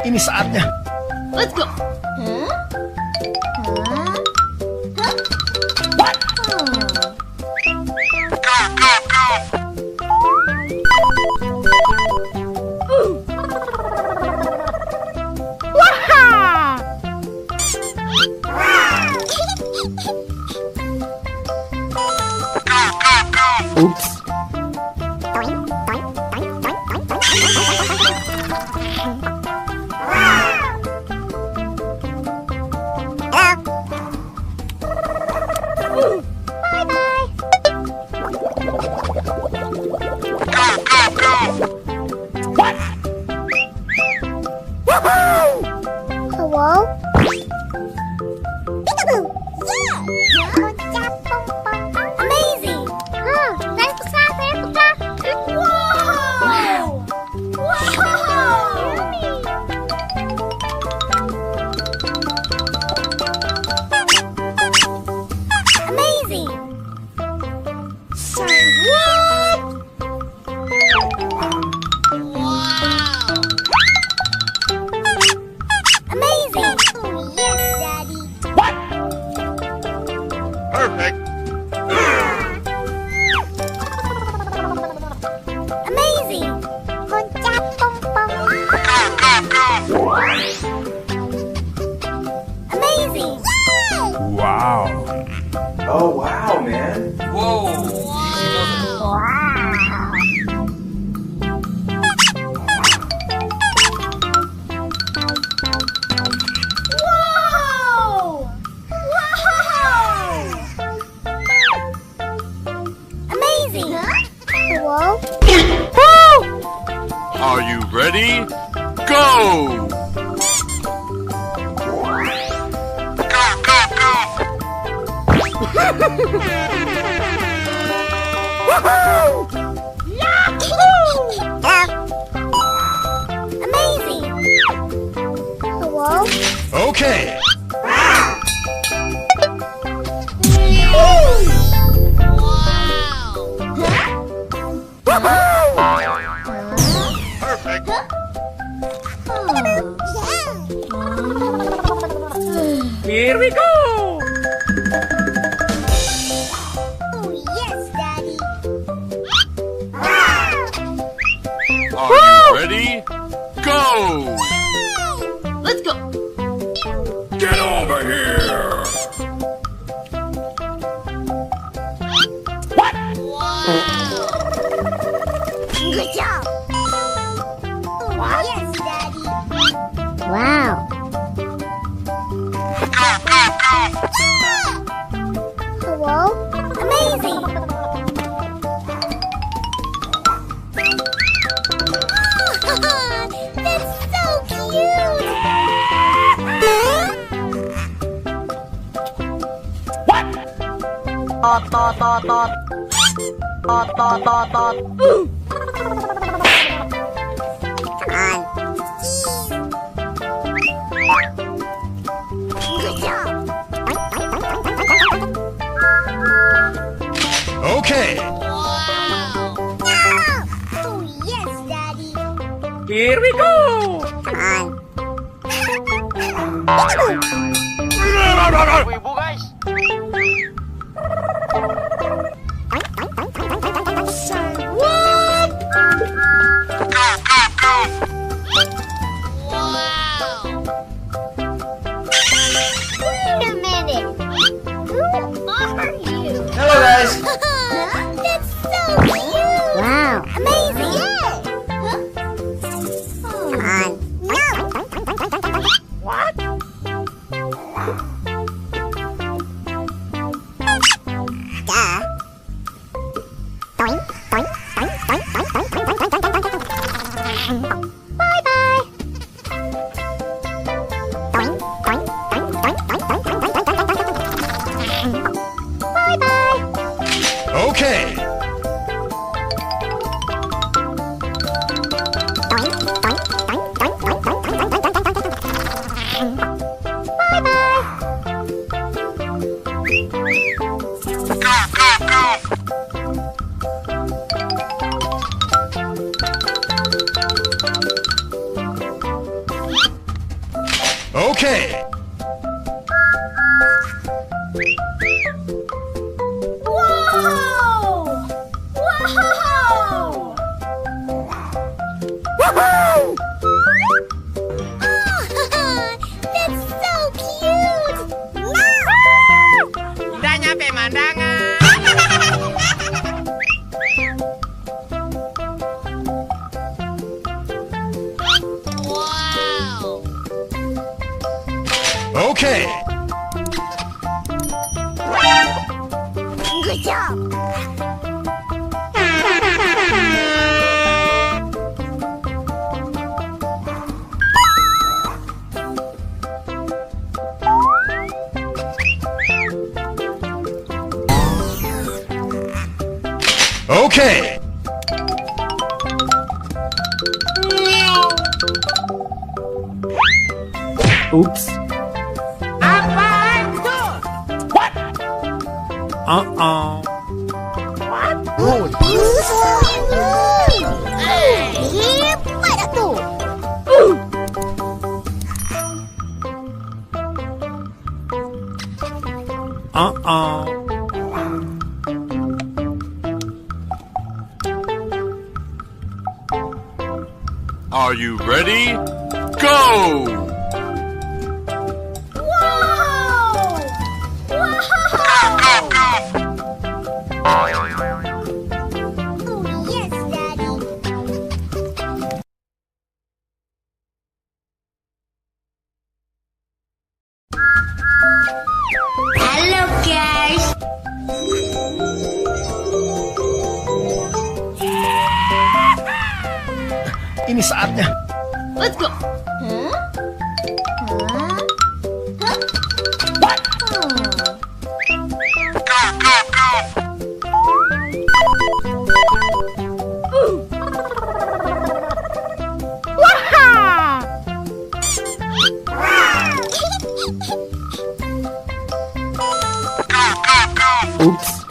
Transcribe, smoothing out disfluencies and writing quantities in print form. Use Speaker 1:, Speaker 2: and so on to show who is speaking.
Speaker 1: Ini saatnya.
Speaker 2: Let's go.
Speaker 1: Oops.
Speaker 3: Hello? Peekaboo! Yeah! Amazing! Saya suka! Wow! Wow! Amazing! Say what? Amazing! Oh, yes, Daddy.
Speaker 4: Perfect.
Speaker 3: Amazing! Amazing!
Speaker 1: Wow.
Speaker 5: Oh, wow, man.
Speaker 3: Wow! Wow! Amazing! Hello?
Speaker 4: Are you ready? Go!
Speaker 3: Amazing! Hello?
Speaker 1: Okay.
Speaker 4: Perfect.
Speaker 1: Here we go.
Speaker 3: Oh, yes, Daddy.
Speaker 4: Are you ready? Go!
Speaker 2: Let's go.
Speaker 4: Get over here!
Speaker 3: Good job. Oh, yes, Daddy. Wow. Hello? Amazing. That's so cute. Good job.
Speaker 1: Okay.
Speaker 3: Oh, yes, Daddy.
Speaker 1: Here we go.
Speaker 4: Ibu guys.
Speaker 3: What? Wait a minute. Who are you?
Speaker 5: Hello, guys.
Speaker 3: That's so cute. Wow. Amazing. Huh? Come on. No. What? Duh. Boing, boing, boing, boing, boing, boing, boing, boing, boing, boing, boing. Bye-bye. Boing, boing, boing, boing, boing, boing, boing, boing, boing, boing, boing. Bye-bye.
Speaker 1: Okay.
Speaker 3: Boing, boing, boing, boing, boing, boing, boing, boing, boing, boing, boing. Bye-bye.
Speaker 6: indahnya pemandangan.
Speaker 1: Okay.
Speaker 3: Good job.
Speaker 1: Okay.
Speaker 7: Oops.
Speaker 6: Apa itu?
Speaker 7: Uh-oh.
Speaker 3: Hebat tuh.
Speaker 7: Uh-oh.
Speaker 4: Are you ready? Go!
Speaker 3: Oh, yes, Daddy.
Speaker 2: Hello guys.
Speaker 7: Ini saatnya.
Speaker 2: Let's go.
Speaker 7: Oops.